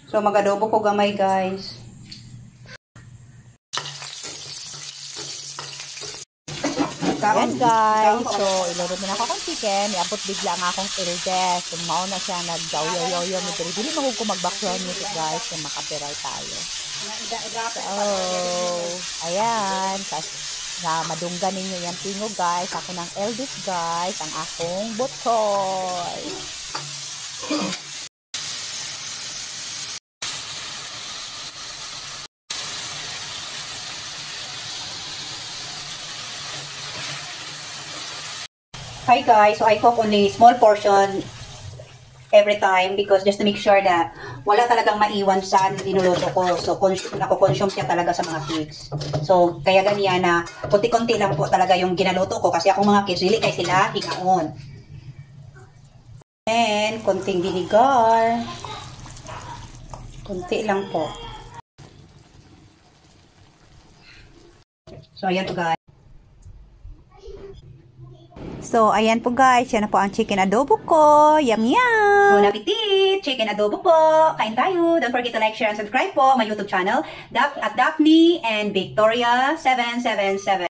So, mag-adobo ko gamay, guys. Yan guys, so ilaro na ako akong chicken, iabot bigla nga akong eldest. So mauna siya nagdaw-yoyo, dili mo ko mag-background music guys, kaya makapiray tayo. So, ayan, na madunggan ninyo yung tingo guys, ako ng eldest guys, ang akong botoy. Hi guys, so I cook only small portion every time because just to make sure na wala talagang maiwan sa linuluto ko. So, nako-consume siya talaga sa mga kids. So, kaya ganyan na konti-konti lang po talaga yung ginaluto ko kasi akong mga kids, really kay sila higaon. And, konting vinegar. Konti lang po. So, ayan po guys. So, ayan po guys, yan na po ang chicken adobo ko. Yum, yum! Bon appetit! Chicken adobo po! Kain tayo! Don't forget to like, share, and subscribe po my YouTube channel at Daphne and Victoria 777.